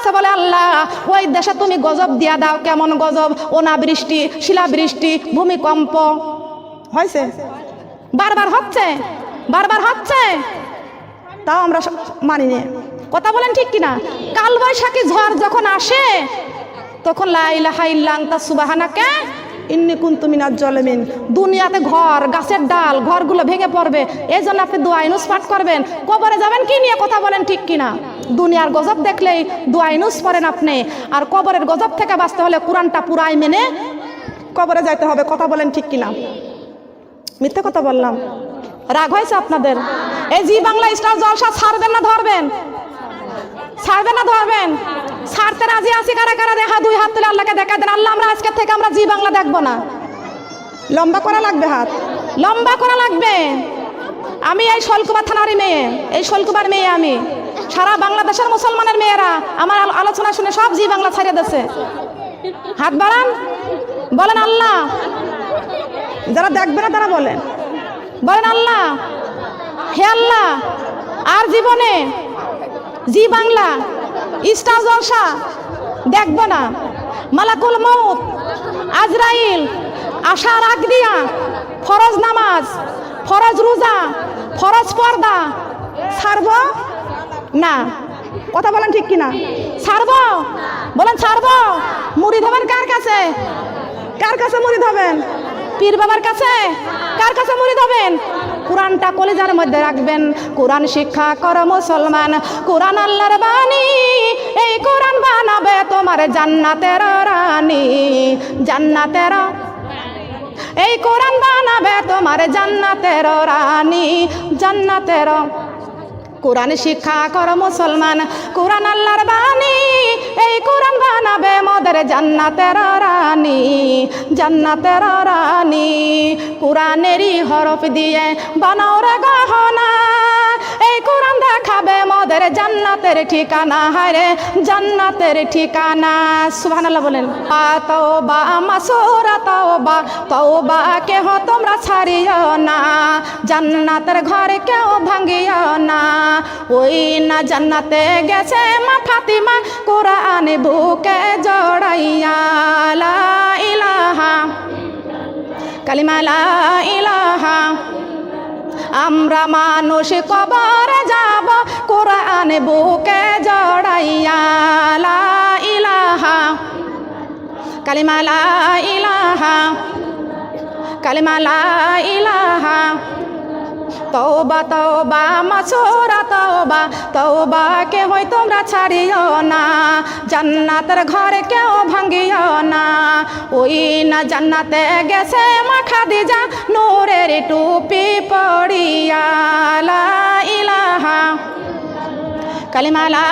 কাছে বলে আল্লাহ ওই দেশে তুমি গজব দিয়া দাও। কেমন গজব? অনাবৃষ্টি, শিলাবৃষ্টি, ভূমিকম্প হয়েছে, বারবার হচ্ছে, বারবার হচ্ছে, তাও আমরা মানি না। কথা বলেন ঠিক কিনা? কালবৈশাখী ঝড় যখন আসে তখন লা ইলাহা ইল্লা আনতা সুবহানাকা ইন্নী কুনতু মিনাজ জালিমিন। দুনিয়াতে ঘর, গাছের ডাল, ঘরগুলো ভেঙে পড়বে। এই জন্য আপনি দোয়া ইনুস পাঠ করবেন। কবরে যাবেন কি নিয়ে? কথা বলেন ঠিক কিনা? দুনিয়ার গজব দেখলেই দোয়া ইনুস পড়েন আপনি। আর কবরের গজব থেকে বাঁচতে হলে কোরআনটা পুরাই মেনে কবরে যাইতে হবে। কথা বলেন ঠিক কিনা? মিথ্যে কথা বললাম? রাগ হয়েছে আপনাদের? এই জি বাংলা স্টার জলসা ছাড়বেন না ধরবেন? ছাড়বেন না ধরবেন? ছাড়তে রাজি আছি কারা কারা? দেখা, দুই হাত তুলে আল্লাহকে দেখা দেন। আল্লাহ আমরা আজকের থেকে আমরা জি বাংলা দেখবো না। লম্বা করা লাগবে, হাত লম্বা করা লাগবে। আমি এই শৈলকুবা থানারই মেয়ে, এই শৈলকুবার মেয়ে আমি। সারা বাংলাদেশের মুসলমানের মেয়েরা আমার আলোচনা শুনে সব জি বাংলা ছাড়িয়ে দিচ্ছে। হাত বাড়ান, বলেন আল্লাহ। যারা দেখবে না তারা বলেন, বলেন আল্লাহ, হে আল্লাহ, আর জীবনে জি বাংলা স্টার জলসা দেখব না। মালাকুল মউত আজরাইল আসার আগ দিয়া ফরজ নামাজ, ফরজ রোজা, ফরজ পর্দা ছাড়ব না। কথা বলেন ঠিক কিনা? ছাড়ব? বলেন ছাড়ব। মুরিদ হবেন কার কাছে? কার কাছে মুরিদ হবেন? পীর বাবার কাছে। কার কাছে মুরিদ হবেন? কোরআনটা কলিজার মধ্যে রাখবেন। কোরআন শিক্ষা করো মুসলমান, কোরআন আল্লাহর বাণী। এই কোরআন বানাবে তোমার জান্নাতের রানী, জান্নাতের। এই কোরআন বানাবে তোমার জান্নাতের রানী, জান্নাতের। কোরআন শিক্ষা করো মুসলমান, কোরআন আল্লাহর বাণী। এই কোরআন বানাবে মোদের জান্নাতের রানী, জান্নাতের রানী। কোরআনেরই হরফ দিয়ে বানাও রে গহনা। এই কোরআন দেখাবে মোদের জান্নাতের ঠিকানা। হায়রে জান্নাতের ঠিকানা। সুবহানাল্লাহ বলেন। তাওবা মাসুরা তাওবা, তাওবা কেহ তোমরা ছাড়িও না। জান্নাতের ঘরে কেউ ভাঙিও না। ওই না জান্নাতে গেছে মা ফাতিমা, কোরআন বুকে জড়াইয়া। লা ইলাহা কালিমা লা ইলাহা। আমরা মানুষ কবরে যাব, কোরআন বুকে জড়াইয়া। লা ইলাহা কালিমা লা ইলাহা, কালিমা লা ইলাহা। তওবা তওবা মাসুরা তওবা, তওবা কে হই তোমরা ছাড়িও না। জান্নাতের ঘরে কেউ ভাঙিও না। ওই না জান্নাতে গেছে মা খাদিজা, নূরের টুপি পড়িয়া। লা ইলাহা কালিমা লা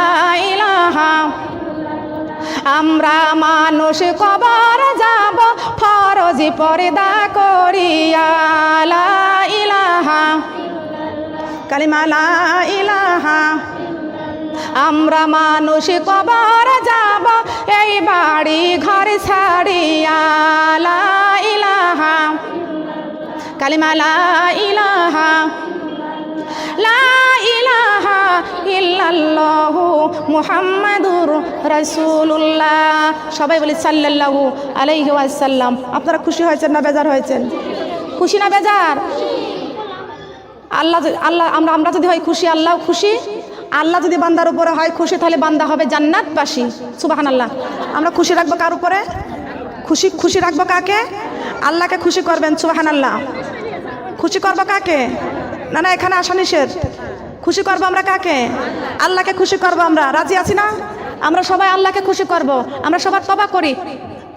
ইলাহা। আমরা মানুষ কবর যাব, ফরজি পর্দা করিয়া। লা ইলাহা কালিমা লা ইলাহা। আমরা মানুষ কবর যাব, এই বাড়ি ঘর ছাড়িয়া। লা ইলাহা কালিমা লা ইলাহা। লা ইলাহা ইল্লাল্লাহু মুহাম্মাদুর রাসূলুল্লাহ। সবাই বলি সাল্লাল্লাহু আলাইহি ওয়াসাল্লাম। আপনারা খুশি হয়েছেন না বেজার হয়েছেন? খুশি না বেজার? আল্লাহ আল্লাহ আমরা যদি হয় খুশি, আল্লাহ খুশি। আল্লাহ যদি বান্দার উপরে হয় খুশি, তাহলে বান্দা হবে জান্নাতবাসী। সুবহানাল্লাহ। আমরা খুশি রাখবো কার উপরে? খুশি রাখবো কাকে? আল্লাহকে খুশি করবেন। সুবহানাল্লাহ। খুশি করবো কাকে? না না, এখানে আসা নিষেধ। খুশি করবো আমরা কাকে? আল্লাহকে খুশি করবো। আমরা রাজি আছি না? আমরা সবাই আল্লাহকে খুশি করব। আমরা সবার তবা করি।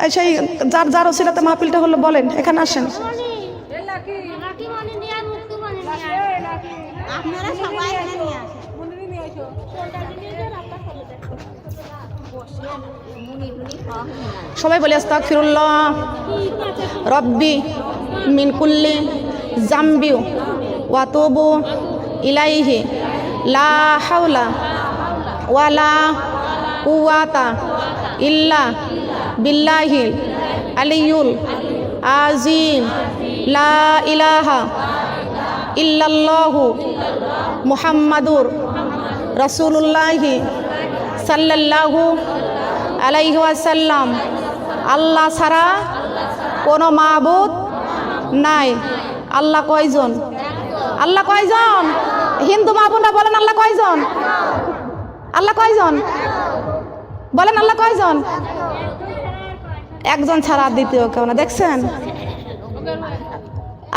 এই সেই যার যার ওসিলাতে মাহফিলটা হলো বলেন, এখানে আসেন। সবাই বলে আস্তাগফিরুল্লাহ রব্বি মিন কুল্লি জামবি ওয়া তুবু ইলাইহি লা হাওলা ওয়ালা কুওয়াতা ইল্লা বিল্লাহিল আলিয়ুল আযীম। লা ইলাহা ইল্লাল্লাহু মুহাম্মাদুর রাসূলুল্লাহি সাল্লাল্লাহু আলাইহি ওয়াসাল্লাম আল্লাহ ছাড়া কোনো মাবুদ নাই। আল্লাহ কয়জন? আল্লাহ কয়জন? হিন্দু মাবুদরা বলেন আল্লাহ কয়জন? আল্লাহ কয়জন বলেন? আল্লাহ কয়জন? একজন ছাড়া দ্বিতীয় কেউ না। দেখছেন?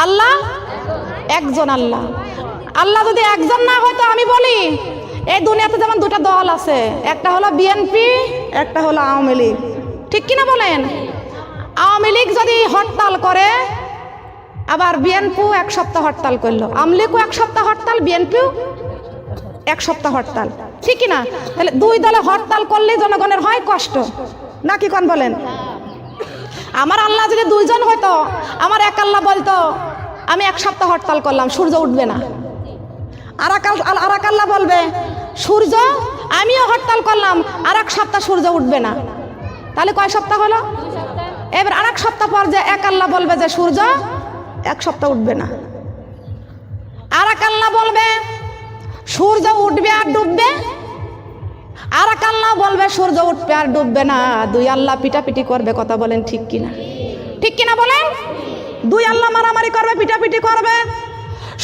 আল্লাহ একজন। আল্লাহ আল্লাহ যদি একজন না হয় তো আমি বলি এই দুনিয়াতে যেমন দুটা দল আছে, একটা হলো বিএনপি, একটা হলো আওয়ামী লীগ। ঠিক কিনা বলেন? আওয়ামী লীগ যদি হরতাল করে, আবার বিএনপিও এক সপ্তাহ হরতাল করলো, আওয়ামী লীগও এক সপ্তাহ হরতাল, বিএনপিও এক সপ্তাহ হরতাল, ঠিক কিনা? তাহলে দুই দলে হরতাল করলে জনগণের হয় কষ্ট নাকি কোন বলেন? আমার আল্লাহ যদি দুইজন হইতো, আমার এক আল্লাহ বলতো আমি এক সপ্তাহ হরতাল করলাম, সূর্য উঠবে না। আর এক আল্লাহ বলবে সূর্য আমিও হরতাল করলাম, আর এক সপ্তাহ সূর্য উঠবে না। তাহলে কয় সপ্তাহ হলো? এবার আর এক সপ্তাহ পর যে এক আল্লাহ বলবে যে সূর্য এক সপ্তাহ উঠবে না, আর এক আল্লাহ বলবে সূর্য উঠবে আর ডুববে, আর এক আল্লাহ বলবে সূর্য উঠবে আর ডুববে না। দুই আল্লাহ পিটাপিটি করবে। কথা বলেন ঠিক কিনা? ঠিক কিনা বলেন? দুই আল্লাহ মারামারি করবে, পিটাপিটি করবে।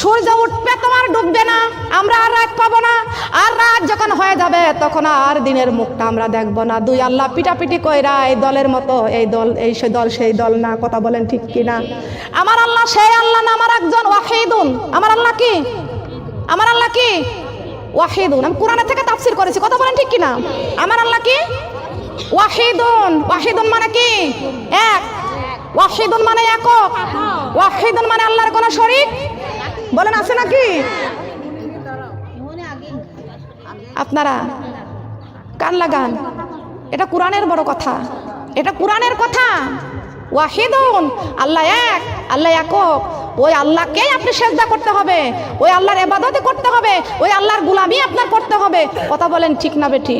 সূর্য উঠবে তোমার ডুববে না, আমরা আর রাত পাবো না, আর রাত যখন হয়ে যাবে তখন আর দিনের মুখটা আমরা দেখবো না। দুই আল্লাহ পিটাপিটি কইরা এই দলের মতো, এই দল এই সে দল সেই দল না। কথা বলেন ঠিক কিনা? আমার আল্লাহ সেই আল্লাহ না, আমার একজন ওয়াহিদুন। আমার আল্লাহ কি? আমার আল্লাহ কি? ওয়াহিদুন। আমি কোরআনের থেকে তাফসীর করেছি। কথা বলেন ঠিক কিনা? আমার আল্লাহ কি? ওয়াহিদুন। ওয়াহিদুন মানে কি? এক। ওয়াহিদুন মানে একক। ওয়াহিদুন মানে আল্লাহর কোনো শরীক বলেন আছে নাকি? আপনারা কান লাগান, এটা কোরআনের বড় কথা, এটা কোরআনের কথা। ওয়াহিদুন, আল্লাহ এক, আল্লাহ একক। ওই আল্লাহকেই আপনি সেজদা করতে হবে, ওই আল্লাহর ইবাদত করতে হবে, ওই আল্লাহর গোলামি আপনার করতে হবে। কথা বলেন ঠিক না বেটি?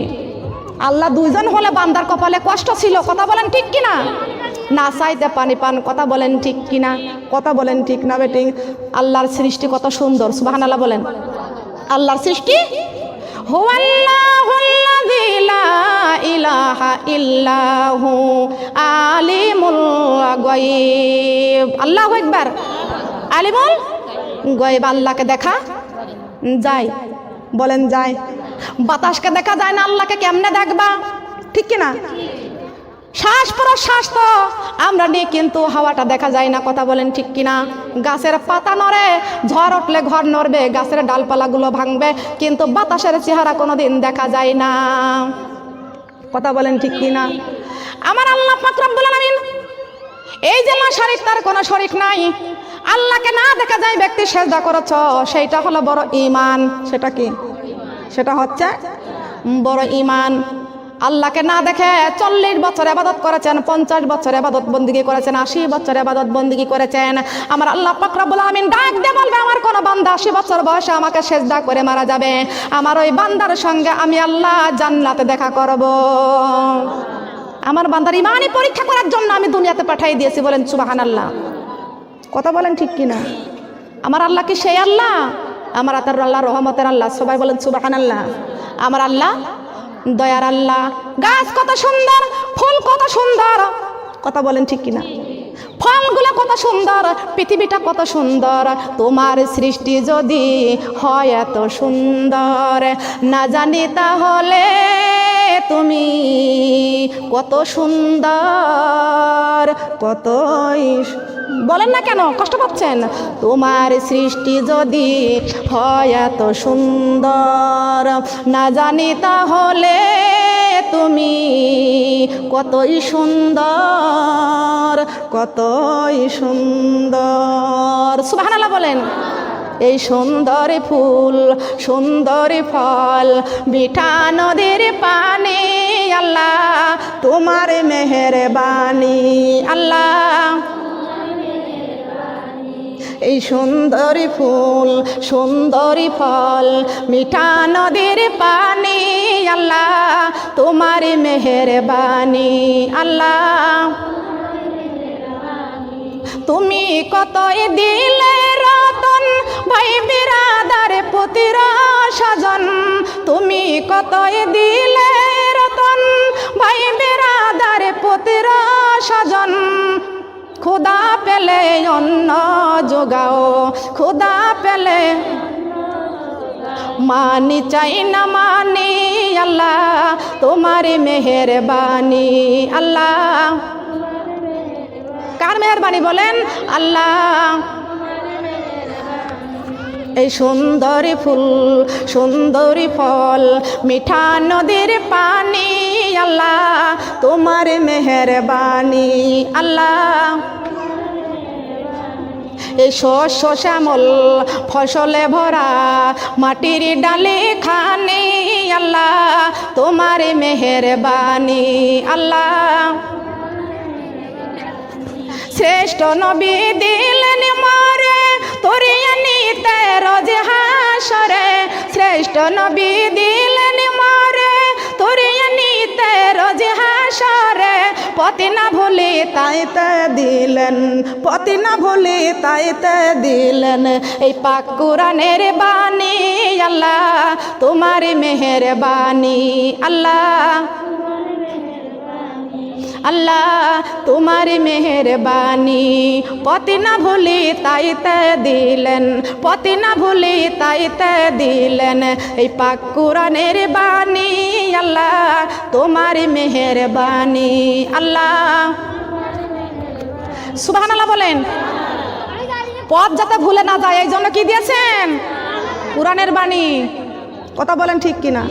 আল্লাহ দুইজন হলে বান্দার কপালে কষ্ট ছিল। কথা বলেন ঠিক কিনা? না চাইতে পানি পান। কথা বলেন ঠিক কিনা? কথা বলেন ঠিক না বেটি? আল্লাহর সৃষ্টি কত সুন্দর। সুবহানাল্লাহ বলেন। আল্লাহর সৃষ্টি হুয়াল্লাহুল্লাযী লা ইলাহা ইল্লাহু আলিমুল গায়ব। আল্লাহু আকবার। আলিমুল গায়ব। আল্লাহকে দেখা যায়? বলেন যায়? বাতাসকে দেখা যায় না, আল্লাহকে কেমনে দেখবা? ঠিক কিনা? শ্বাস প্রশ্বাস তো আমরা নিই, কিন্তু হাওয়াটা দেখা যায় না। কথা বলেন ঠিক কিনা? গাছের পাতা নড়ে, ঝড় উঠলে ঘর নড়বে, গাছের ডালপালাগুলো ভাঙবে, কিন্তু বাতাসের চেহারা কোনোদিন দেখা যায় না। কথা বলেন ঠিক কিনা? আমার আল্লাহ পাক রব্বুল আলামিন এই যে না শরীক, তার কোনো শরীক নাই। আল্লাহকে না দেখা যায় ব্যক্তি সেজদা করেছ, সেইটা হলো বড় ঈমান। সেটা কি? সেটা হচ্ছে বড় ঈমান। আল্লাহকে না দেখে 40 বছর ইবাদত করেছেন, 50 বছর ইবাদত বন্দেগী করেছেন, 80 বছর ইবাদত বন্দেগী করেছেন। আমার আল্লাহ পাক রব্বুল আলামিন ডাক দিয়ে বলবে আমার কোন বান্দা 80 বছর বয়সে আমাকে সেজদা করে মারা যাবে, আমার ওই বান্দার সঙ্গে আমি আল্লাহ জান্নাতে দেখা করব। আমার বান্দার ঈমানি পরীক্ষা করার জন্য আমি দুনিয়াতে পাঠিয়ে দিয়েছি। বলেন সুবহানাল্লাহ। কথা বলেন ঠিক কিনা? আমার আল্লাহ কি সেই আল্লাহ? আমার আল্লাহ রহমতের আল্লাহ। সবাই বলেন সুবহানাল্লাহ। আমার আল্লাহ দয়ার আল্লাহ। গাছ কত সুন্দর, ফুল কত সুন্দর। কথা বলেন ঠিক কিনা? ফলগুলো কত সুন্দর, পৃথিবীটা কত সুন্দর। তোমার সৃষ্টি যদি হয় এত সুন্দর, না জানি তাহলে তুমি কত সুন্দর, কতই বলেন না কেন? কষ্ট পাচ্ছেন? তোমার সৃষ্টি যদি হয় এত সুন্দর, না জানি তাহলে তুমি কতই সুন্দর, কতই সুন্দর। সুবহানাল্লাহ বলেন। এই সুন্দর ফুল, সুন্দর ফল, মিঠা নদীর পানি, আল্লাহ তোমার মেহেরবানি। আল্লাহ এই সুন্দরী ফুল, সুন্দরী ফল, মিঠা নদীর পানি, আল্লাহ তোমার মেহেরবানি। আল্লাহ তুমি কতই দিলে রতন, ভাই বিরাদার পুতির স্বজন। তুমি কতই দিলে পেলে অন্ন যোগাও, ক্ষুধা পেলে মানি চাই না মানি আল্লাহ তোমার মেহেরবানি। আল্লাহ কার মেহেরবানি বলেন? আল্লাহ। এই সুন্দরী ফুল সুন্দরী ফল মিঠা নদীর পানি আল্লাহ তোমার মেহেরবানি। আল্লাহ এই শস্য শ্যামল ফসলে ভরা মাটির ডালে খানি আল্লাহ তোমার মেহেরবানি। আল্লাহ শ্রেষ্ঠ নবী দিলেন মারে তোরিয়া নিতে রোজ হাসরে, শ্রেষ্ঠ নবী দিলেন মারে তোরিয়া নিতে রোজ হাসরে, পতি না ভুলি তাইতে দিলেন, পতি না ভুলি তাইতে দিলেন এই পাক কুরআনের বাণী আল্লাহ তোমার মেহেরবানি। আল্লাহ আল্লাহ তোমার মেহেরবানি, পতি না ভুলি তাইতে দিলেন, পতি না ভুলি তাইতে দিলেন এই পাক কুরআনের বাণী আল্লাহ তোমার মেহেরবানি। আল্লাহ সুবহানাল্লাহ বলেন। পথ যাতে ভুলে না যায় এই জন্য কি দিয়েছেন? কুরআনের বাণী। কথা বলেন ঠিক কিনা?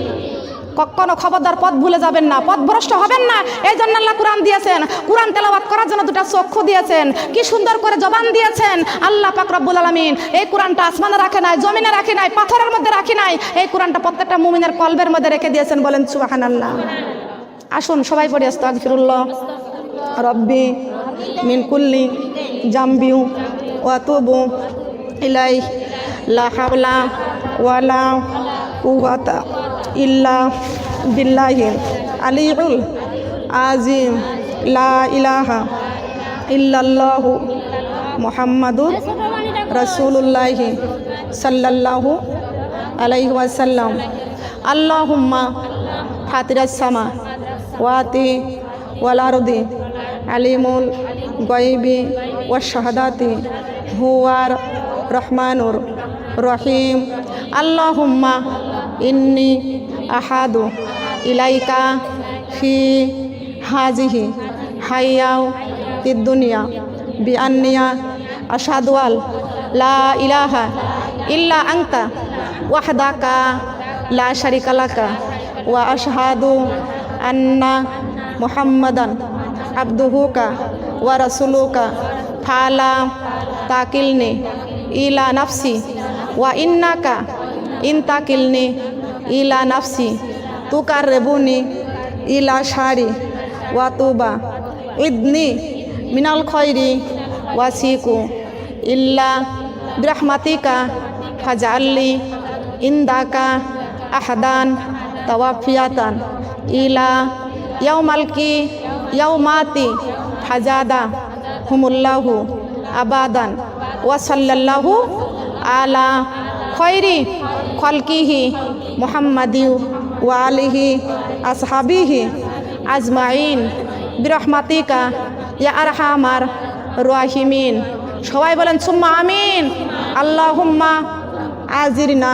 কখনো খবরদার পথ ভুলে যাবেন না, পথ ভ্রষ্ট হবেন না। এই জন্য আল্লাহ কুরআন দিয়েছেন, কুরআন তেলাওয়াত করার জন্য দুটা চক্ষু দিয়েছেন, কি সুন্দর করে জবান দিয়েছেন আল্লাহ পাক রব্বুল আলামিন। এই কুরআনটা আসমানে রাখে নাই, জমিনে রাখে নাই, পাথরের মধ্যে রাখে নাই, এই কুরআনটা প্রত্যেকটা মুমিনের কলবের মধ্যে রেখে দিয়েছেন। বলেন সুবহানাল্লাহ। আসুন সবাই পড়ি আস্তাগফিরুল্লাহ রব্বি মিন কুল্লি জামবি ওয়া তুবু ইলাইহি লা হাওলা ওয়ালা কুওয়াতা ইল্লা বিল্লাহি আলিউল আজিম। লা ইলাহা ইল্লাল্লাহু মুহাম্মাদুর রাসূলুল্লাহি সাল্লাল্লাহু আলাইহি ওয়াসাল্লাম। আল্লাহুম্মা ফাতিরাস সামা ওয়াতি ওয়াল আরদি আলিমুল গায়বি ওয়াশ শাহাদাতি হুয়ার রহমানুর রহিম। আল্লাহুম্মা ইন্নি আহাদু ইলাইকা ফি হাজিহি হাইয়াও তিদ্দুনিয়া বিআন্নিয়া আশহাদু আল লা ইলাহা ইল্লা আনতা ওয়াহদাকা লা শারিকা লাকা ওয়া আশহাদু আন্না মুহাম্মাদান আবদুহুকা ওয়া রাসূলুকা ফালা তাকিলনি ইলা নাফসি ওয়া ইন্নাকা ইনতাকিলনি ইলা নাফসি তুকাররিবুনি ইলা শারি ওয়া তুবা ইদনি মিনাল খয়রি ওয়াসিকু ইল্লা বিরহমাতিকা ফাজআললি ইনদাকা আহাদান তাওয়াফিয়াতান ইলা ইয়াউমালকি ইয়াউমাতি ফাজাদা হুমুল্লাহু আবাদান ওয়া সাল্লাল্লাহু আলা খয়রি খলকিহি মুহাম্মাদিউ ওয়া আলিহি আসহাবিহি আজমাইন বিরহমাতিকা ইয়া আরহামার রাহিমিন। সবাই বলেন সুম্মা আমিন। আল্লাহুম্মা আজিরনা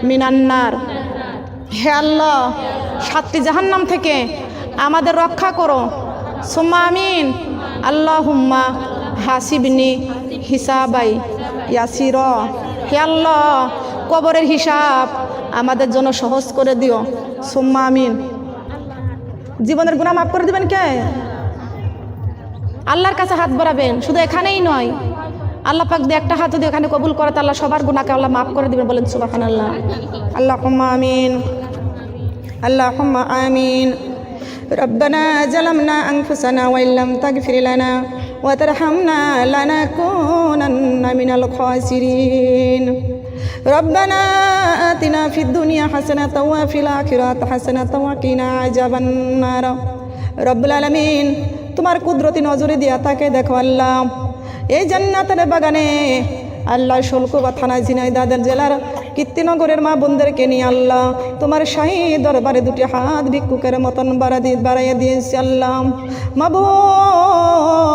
মিনান্নার। হে আল্লাহ, 7টি জাহান্নাম থেকে আমাদের রক্ষা করো। সুম্মা আমিন। আল্লাহুম্মা হাসিবনি হিসাবাই ইয়াসির। হে আল্লাহ, কবরের হিসাব আমাদের জন্য সহজ করে দিও। সুম্মা আমিন। জীবনের গুনাহ মাফ করে দিবেন কে? আল্লাহর কাছে হাত বাড়াবেন, শুধু এখানেই নয়, আল্লাহ পাক দিয়ে একটা হাত যদি এখানে কবুল করে তা আল্লাহ সবার গুনাহকে আল্লাহ মাফ করে দিবেন। বলেন সুবহানাল্লাহ। আল্লাহুম্মা আমিন। আল্লাহুম্মা আমিন। রব্বানা জালামনা আনফুসানা ওয়া ইল্লাম তাগফির লানা ওয়া তারহামনা লানাকুনান্না মিনাল খাসিরিন। রব্বানা আতিনা ফিদ দুনিয়া হাসানাতাও ওয়া ফিল আখিরাতি হাসানাতাও ওয়া কিনা আযাবান নার। রব্বুল আলামিন, তোমার কুদরতি নজরে দিয়া তাকে দেখো আল্লাহ, এই জান্নাতের বাগানে আল্লাহ শুল্ক বা থানা ঝিনাইদহ জেলার কীর্তিনগরের মা বোনদেরকে নিয়ে আল্লাহ তোমার শাহী দরবারে দুটি হাত ভিক্ষুকের মতন বাড়াইয়া দিয়েছি আল্লাহ। মাবুদ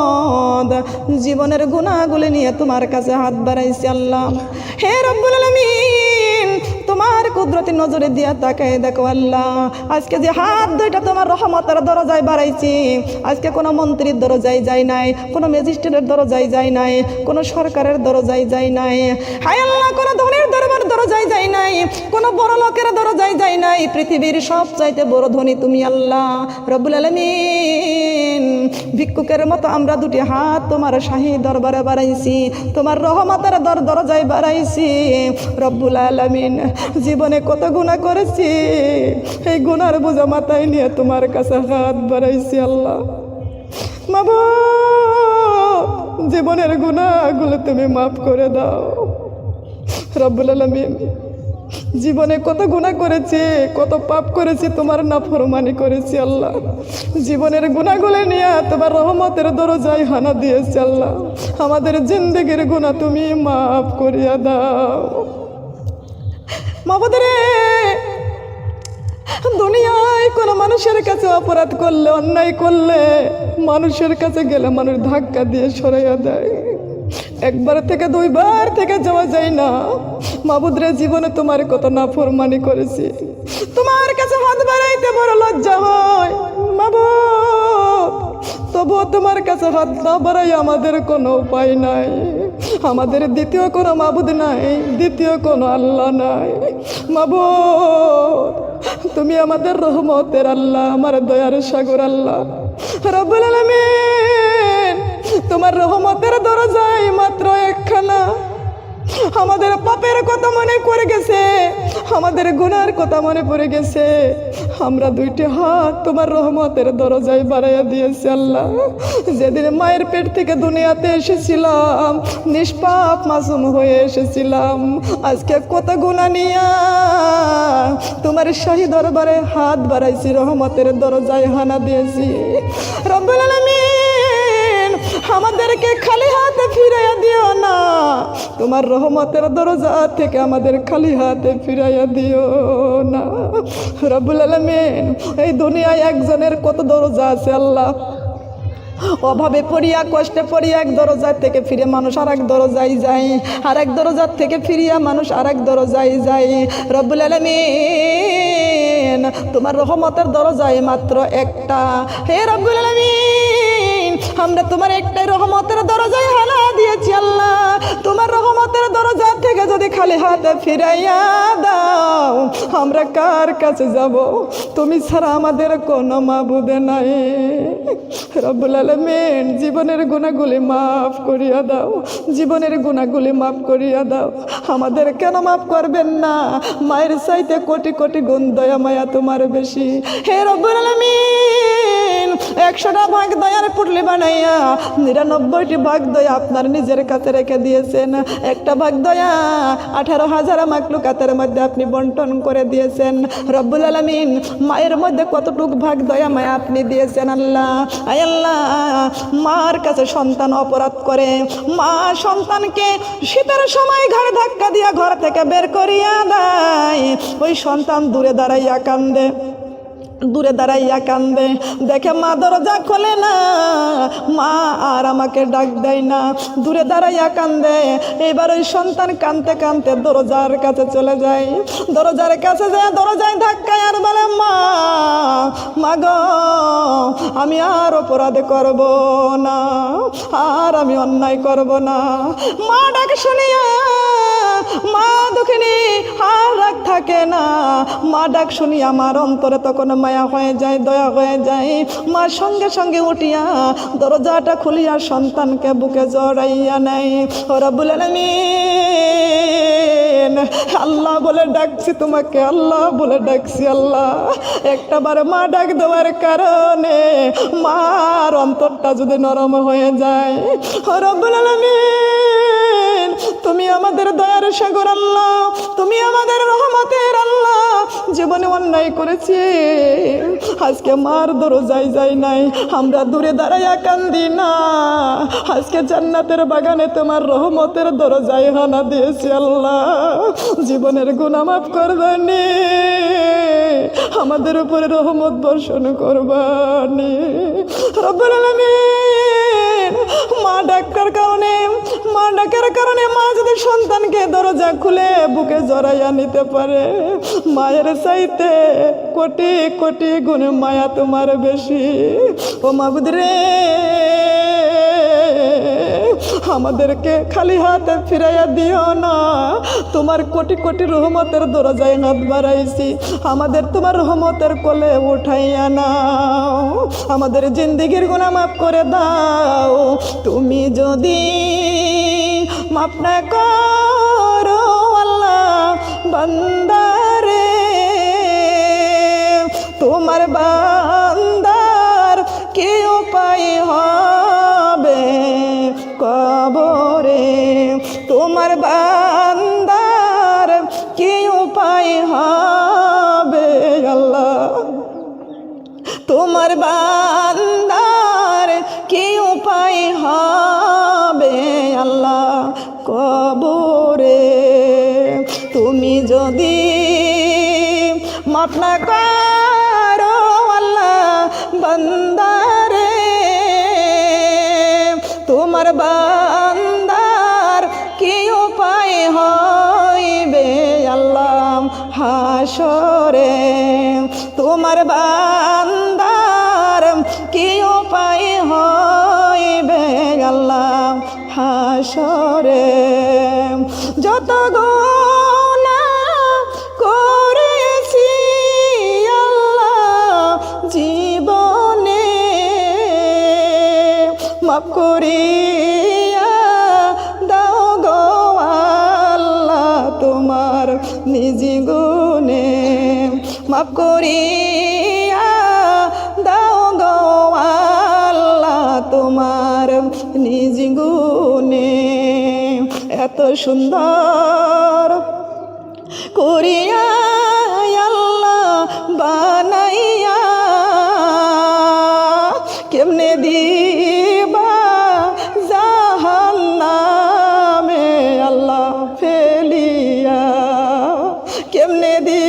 জীবনের গুনাহগুলি নিয়ে তোমার কাছে হাত বাড়াইছি আল্লাহ। হে রব্বুল আলামিন তোমার কুদরতি নজরে দিয়া তাকায় দেখো আল্লাহ, আজকে যে হাত দুইটা তোমার রহমতের দরজায় বাড়াইছি, আজকে কোনো মন্ত্রীর দরজায় যায় নাই, কোনো ম্যাজিস্ট্রেটের দরজায় যায় নাই, কোনো সরকারের দরজায় যায় নাই, হায় আল্লাহ কোনো ধনীর দরজায় যায় নাই, কোনো বড় লোকের দরজায় যায় নাই, পৃথিবীর সবচাইতে বড় ধনী তুমি আল্লাহ রব্বুল আলামিন। ভিক্ষুকের মতো আমরা দুটি হাত তোমার শাহী দরবারে বাড়াইছি, তোমার রহমতের দরজায় বাড়াইছি রব্বুল আলামিন। জীবনে কত গুনাহ করেছি, এই গুনার বোঝা মাথায় নিয়ে তোমার কাছে হাত বাড়াইছি আল্লাহ। মাবুদ জীবনের গুনাহগুলো তুমি মাফ করে দাও রব্বুল আলামিন। জীবনে কত গুনাহ করেছি, কত পাপ করেছি, তোমার নাফরমানি করেছি আল্লাহ। জীবনের গুনাহগুলো নিয়ে তোমার রহমতের দরজায় হানা দিয়েছি আল্লাহ। আমাদের জিন্দেগির গুনাহ তুমি মাফ করিয়া দাও মাবুদ রে। দুনিয়ায় কোনো মানুষের কাছে অপরাধ করলে, অন্যায় করলে, মানুষের কাছে গেলে মানুষ ধাক্কা দিয়ে সরাইয়া দেয়, একবার থেকে দুইবার থেকে যাওয়া যায় না। মাবুদ রে জীবনে তোমার কত নাফরমানি করেছি, তোমার কাছে হাত বাড়াইতে বড় লজ্জা হয় মাবুদ, তবুও তোমার কাছে হাত না বাড়াই আমাদের কোনো উপায় নাই। আমাদের দ্বিতীয় কোনো মাবুদ নাই, দ্বিতীয় কোনো আল্লাহ নাই মাবুদ। তুমি আমাদের রহমতের আল্লাহ, আমার দয়ার সাগর আল্লাহ রব্বুল আলামিন। তোমার রহমতের দরজায় মাত্র একখানা, আমাদের পাপের কথা মনে পড়ে গেছে, আমাদের গুনার কথা মনে পড়ে গেছে, আমরা দুইটি হাত তোমার রহমতের দরজায় বাড়াইয়া দিয়েছি আল্লাহ। যেদিন মায়ের পেট থেকে দুনিয়াতে এসেছিলাম, নিষ্পাপ মাসুম হয়ে এসেছিলাম, আজকে কত গুনাহ নিয়া তোমার শাহী দরবারে হাত বাড়াইছি, রহমতের দরজায় হানা দিয়েছি রব্বুল আলামিন। আমাদেরকে খালি হাতে ফিরাইয়া দিও না, তোমার রহমতের দরজা থেকে আমাদের খালি হাতে ফিরাইয়া দিও না রব্বুল আলামিন। এই দুনিয়ায় একজনের কত দরজা আছে আল্লাহ, অভাবে পড়িয়া কষ্টে পড়িয়া এক দরজা থেকে ফিরে মানুষ আর এক দরজায় যায়, আর এক দরজার থেকে ফিরিয়া মানুষ আর এক দরজায় যায় রব্বুল আলামিন। তোমার রহমতের দরজায় মাত্র একটা, হে রব্বুল আলামিন আমরা তোমার একটাই রহমতের দরজায় হানা দিয়েছি আল্লাহ। তোমার রহমতের দরজা থেকে যদি খালি হাতে ফিরাইয়া দাও, আমরা কার কাছে যাব? তুমি ছাড়া আমাদের কোনো মাবুদ নাই রব্বুল আলামিন। জীবনের গুনাহগুলি মাফ করিয়া দাও, জীবনের গুনাহগুলি মাফ করিয়া দাও। আমাদের কেন মাফ করবেন না? মায়ের চাইতে কোটি কোটি গুণ দয়া মায়া তোমার বেশি হে রব্বুল আলামিন। 100টা ভাগ দয়ার পুটলি বানাইয়া 99টি ভাগ দয়া আপনার নিজের কাছে রেখে দিয়েছেন। একটা ভাগ দয়া 18,000 মাখলুকাতের মধ্যে আপনি বন্টন করে দিয়েছেন রব্বুল আলামিন। মায়ের মধ্যে কতটুক ভাগ দয়া মায়া আপনি দিয়েছেন আল্লাহ। আয় আল্লাহ, মার কাছে সন্তান অপরাধ করে, মা সন্তানকে শীতের সময় ঘরে ধাক্কা দিয়া ঘর থেকে বের করিয়া দেয়, ওই সন্তান দূরে দাঁড়াইয়া কান্দে, দূরে দাঁড়াইয়া কান্দে, দেখে মা দরজা খোলে না, মা আর আমাকে ডাক দেয় না, দূরে দাঁড়াইয়া কান্দে। এবার ওই সন্তান কাঁদতে কাঁদতে দরজার কাছে চলে যায়, দরজার কাছে যায়, দরজায় ধাক্কায় আর বলে মা, মা গো আমি আর অপরাধ করব না, আর আমি অন্যায় করব না। মা ডাক শুনিয়া মা দুঃখিনী আর রাগ থাকে না, মা ডাক শুনি আমার অন্তরে তখন মায়া হয়ে যায়, দয়া হয়ে যায়। মা সঙ্গে সঙ্গে উঠিয়া দরজাটা খুলিয়া সন্তানকে বুকে জড়াইয়া নেয়। ও রব্বুল আলামিন, আল্লাহ বলে ডাকছি তোমাকে, আল্লাহ বলে ডাকছি আল্লাহ। একটাবার মা ডাক দেওয়ার কারণে মার অন্তরটা যদি নরম হয়ে যায়, ও রব্বুল আলামিন তুমি আমাদের দয়ার সাগর আল্লাহ, তুমি আমাদের রহমতের আল্লাহ। জীবনে অন্যায় করেছি, আজকে মার দরজায় যাই নাই, আমরা দূরে দাঁড়াইয়া কান্দি না, আজকে জান্নাতের বাগানে তোমার রহমতের দরজায় হানা দিয়েছি আল্লাহ। জীবনের গুনাহ মাফ করবানি, আমাদের উপরে রহমত বর্ষণ করবানি রব্বুল আলামিন। মা ডাকার কারণে মা যদি সন্তানকে দরজা খুলে বুকে জড়াইয়া নিতে পারে, মায়ের চাইতে কোটি কোটি গুণ মায়া তোমার বেশি। ও মাবুদ রে, আমাদেরকে খালি হাতে ফিরাইয়া দিও না, তোমার কোটি কোটি রহমতের দরজায় হাত বাড়াইছি, আমাদের তোমার রহমতের কোলে উঠাইয়া নাও, আমাদের জিন্দেগির গুনাহ মাফ করে দাও। তুমি যদি মাফ না করো আল্লাহ বান্দারে, তোমার বান্দার কি উপায় হবে কবরে, তোমার বান্দার কি উপায় হবে আল্লাহ, তোমার বান্দার কি উপায় হবে আল্লাহ কবরে। তুমি যদি মাফ না করো আল্লাহ বান্দারে, তোমার বান্দার কি উপায় হইবে আল্লাহ হাসরে, তোমার বান্দার কি উপায় হইবে আল্লাহ হাসরে। যত গুনাহ করেছি আল্লাহ জীবনে, মাফ করিয়া দাও গো আল্লাহ তোমার নিজ গুণে, মাফ করিয়া দাও গো আল্লাহ তোমার নিজ গুণে। এত সুন্দর করিয়া আল্লাহ বানাইয়া কেমনে দিবা জাহান্নামে আল্লাহ ফেলিয়া, কেমনে দি